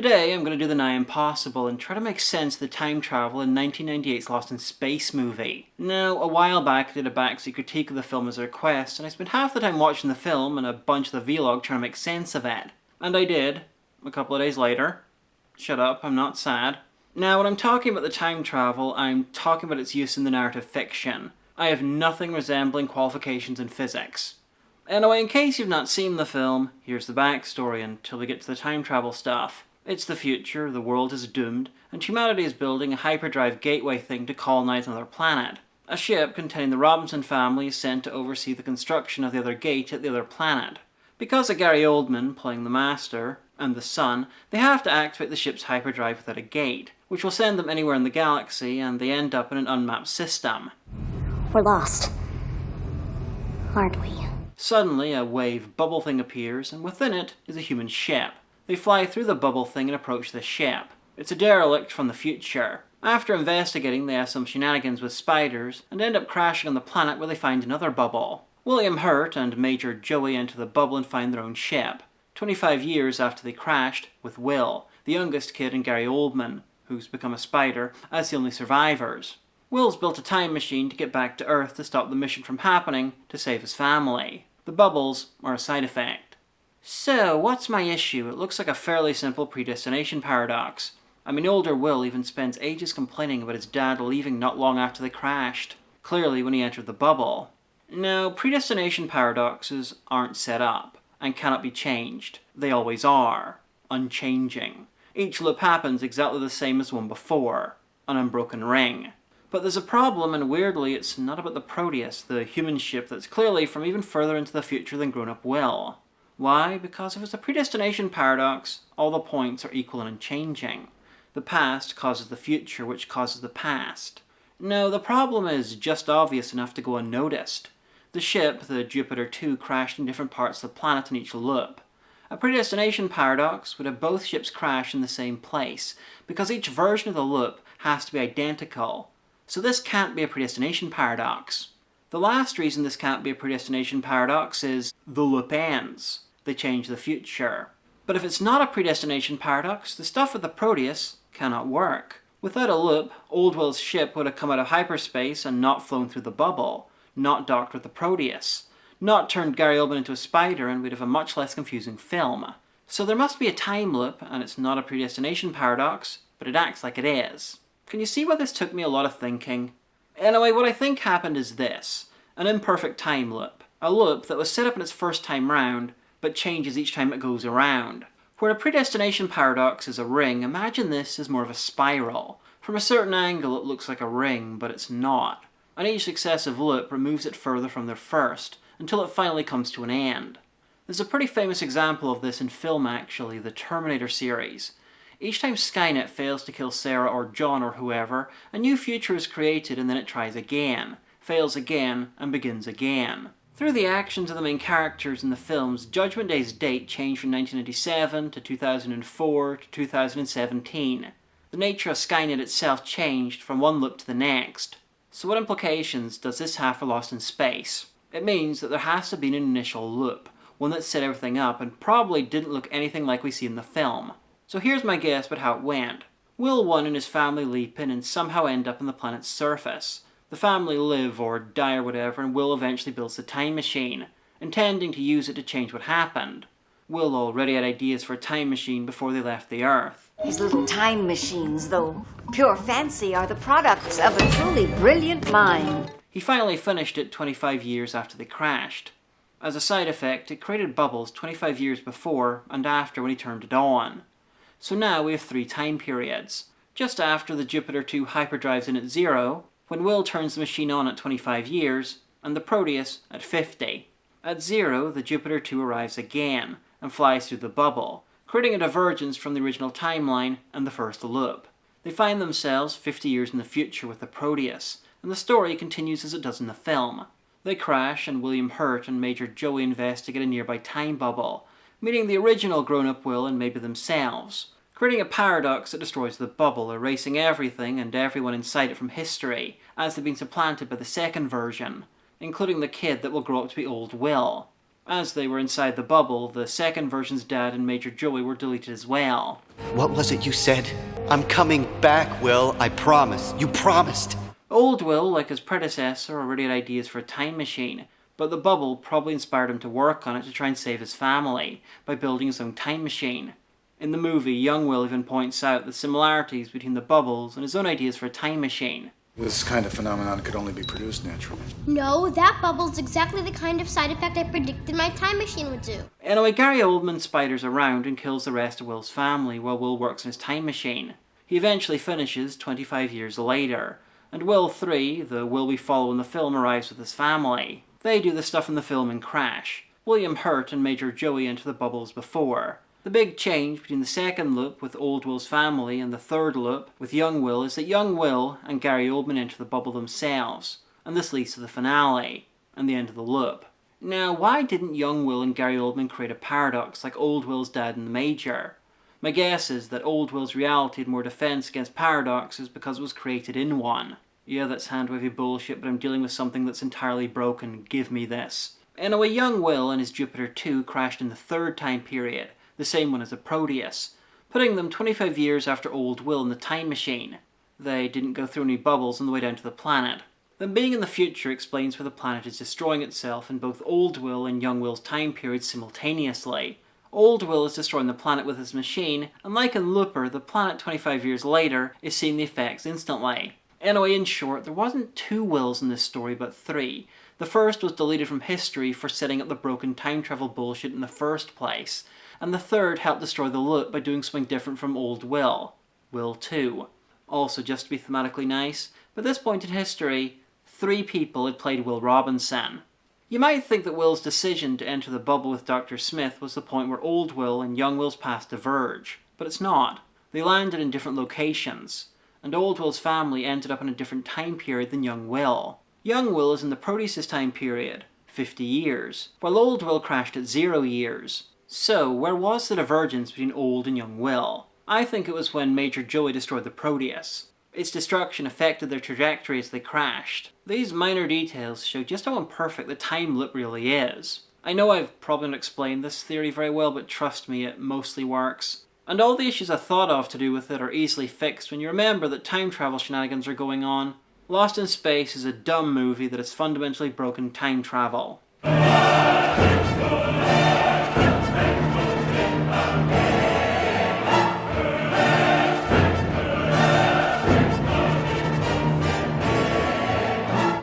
Today I'm going to do the nigh impossible and try to make sense of the time travel in 1998's Lost in Space movie. Now, a while back I did a backseat critique of the film as a request, and I spent half the time watching the film and a bunch of the vlog trying to make sense of it. And I did, a couple of days later. Shut up, I'm not sad. Now, when I'm talking about the time travel, I'm talking about its use in the narrative fiction. I have nothing resembling qualifications in physics. Anyway, in case you've not seen the film, here's the backstory until we get to the time travel stuff. It's the future, the world is doomed, and humanity is building a hyperdrive gateway thing to colonize another planet. A ship containing the Robinson family is sent to oversee the construction of the other gate at the other planet. Because of Gary Oldman playing the Master and the Son, they have to activate the ship's hyperdrive without a gate, which will send them anywhere in the galaxy, and they end up in an unmapped system. We're lost, aren't we? Suddenly, a wave bubble thing appears, and within it is a human ship. They fly through the bubble thing and approach the ship. It's a derelict from the future. After investigating, they have some shenanigans with spiders, and end up crashing on the planet where they find another bubble. William Hurt and Major Joey enter the bubble and find their own ship. 25 years after they crashed, with Will, the youngest kid, and Gary Oldman, who's become a spider, as the only survivors. Will's built a time machine to get back to Earth to stop the mission from happening to save his family. The bubbles are a side effect. So, what's my issue? It looks like a fairly simple predestination paradox. I mean, older Will even spends ages complaining about his dad leaving not long after they crashed. Clearly when he entered the bubble. Now, predestination paradoxes aren't set up, and cannot be changed. They always are. Unchanging. Each loop happens exactly the same as one before. An unbroken ring. But there's a problem, and weirdly it's not about the Proteus, the human ship that's clearly from even further into the future than grown-up Will. Why? Because if it's a predestination paradox, all the points are equal and unchanging. The past causes the future, which causes the past. No, the problem is just obvious enough to go unnoticed. The ship, the Jupiter 2, crashed in different parts of the planet in each loop. A predestination paradox would have both ships crash in the same place, because each version of the loop has to be identical. So this can't be a predestination paradox. The last reason this can't be a predestination paradox is the loop ends. They change the future. But if it's not a predestination paradox, the stuff with the Proteus cannot work. Without a loop, Old Will's ship would have come out of hyperspace and not flown through the bubble, not docked with the Proteus, not turned Gary Oldman into a spider, and we'd have a much less confusing film. So there must be a time loop, and it's not a predestination paradox, but it acts like it is. Can you see why this took me a lot of thinking? Anyway, what I think happened is this. An imperfect time loop. A loop that was set up in its first time round, but changes each time it goes around. Where a predestination paradox is a ring, imagine this as more of a spiral. From a certain angle it looks like a ring, but it's not. And each successive loop removes it further from their first, until it finally comes to an end. There's a pretty famous example of this in film actually, the Terminator series. Each time Skynet fails to kill Sarah or John or whoever, a new future is created and then it tries again, fails again, and begins again. Through the actions of the main characters in the films, Judgment Day's date changed from 1997 to 2004 to 2017. The nature of Skynet itself changed from one loop to the next. So what implications does this have for Lost in Space? It means that there has to be an initial loop, one that set everything up and probably didn't look anything like we see in the film. So here's my guess about how it went. Will 1 and his family leap in and somehow end up on the planet's surface. The family live or die or whatever, and Will eventually builds the time machine, intending to use it to change what happened. Will already had ideas for a time machine before they left the Earth. These little time machines, though pure fancy, are the products of a truly brilliant mind. He finally finished it 25 years after they crashed. As a side effect, it created bubbles 25 years before and after when he turned it on. So now we have 3 time periods. Just after the Jupiter 2 hyperdrive's in at 0, when Will turns the machine on at 25 years, and the Proteus at 50. At 0, the Jupiter 2 arrives again, and flies through the bubble, creating a divergence from the original timeline and the first loop. They find themselves 50 years in the future with the Proteus, and the story continues as it does in the film. They crash, and William Hurt and Major Joey investigate a nearby time bubble, meeting the original grown-up Will and maybe themselves, creating a paradox that destroys the bubble, erasing everything and everyone inside it from history, as they've been supplanted by the second version, including the kid that will grow up to be Old Will. As they were inside the bubble, the second version's dad and Major Joey were deleted as well. What was it you said? I'm coming back, Will. I promise. You promised. Old Will, like his predecessor, already had ideas for a time machine, but the bubble probably inspired him to work on it to try and save his family by building his own time machine. In the movie, young Will even points out the similarities between the bubbles and his own ideas for a time machine. This kind of phenomenon could only be produced naturally. No, that bubble's exactly the kind of side effect I predicted my time machine would do. Anyway, Gary Oldman spiders around and kills the rest of Will's family while Will works on his time machine. He eventually finishes 25 years later, and Will 3, the Will we follow in the film, arrives with his family. They do the stuff in the film and crash. William Hurt and Major Joey enter the bubbles before. The big change between the second loop with Old Will's family and the third loop with young Will is that young Will and Gary Oldman enter the bubble themselves, and this leads to the finale, and the end of the loop. Now, why didn't young Will and Gary Oldman create a paradox like Old Will's dad and the Major? My guess is that Old Will's reality had more defense against paradoxes because it was created in one. Yeah, that's hand-wavy bullshit, but I'm dealing with something that's entirely broken. Give me this. Anyway, young Will and his Jupiter 2 crashed in the third time period, the same one as the Proteus, putting them 25 years after Old Will in the time machine. They didn't go through any bubbles on the way down to the planet. Them being in the future explains why the planet is destroying itself in both Old Will and young Will's time periods simultaneously. Old Will is destroying the planet with his machine, and like in Looper, the planet 25 years later is seeing the effects instantly. Anyway, in short, there wasn't 2 Wills in this story, but 3. The first was deleted from history for setting up the broken time travel bullshit in the first place, and the third helped destroy the loop by doing something different from Old Will. Will 2. Also, just to be thematically nice, by this point in history, 3 people had played Will Robinson. You might think that Will's decision to enter the bubble with Dr. Smith was the point where Old Will and young Will's paths diverge, but it's not. They landed in different locations, and Old Will's family ended up in a different time period than young Will. Young Will is in the Proteus' time period, 50 years, while Old Will crashed at 0 years. So, where was the divergence between Old and young Will? I think it was when Major Joey destroyed the Proteus. Its destruction affected their trajectory as they crashed. These minor details show just how imperfect the time loop really is. I know I've probably not explained this theory very well, but trust me, it mostly works. And all the issues I thought of to do with it are easily fixed when you remember that time travel shenanigans are going on. Lost in Space is a dumb movie that has fundamentally broken time travel.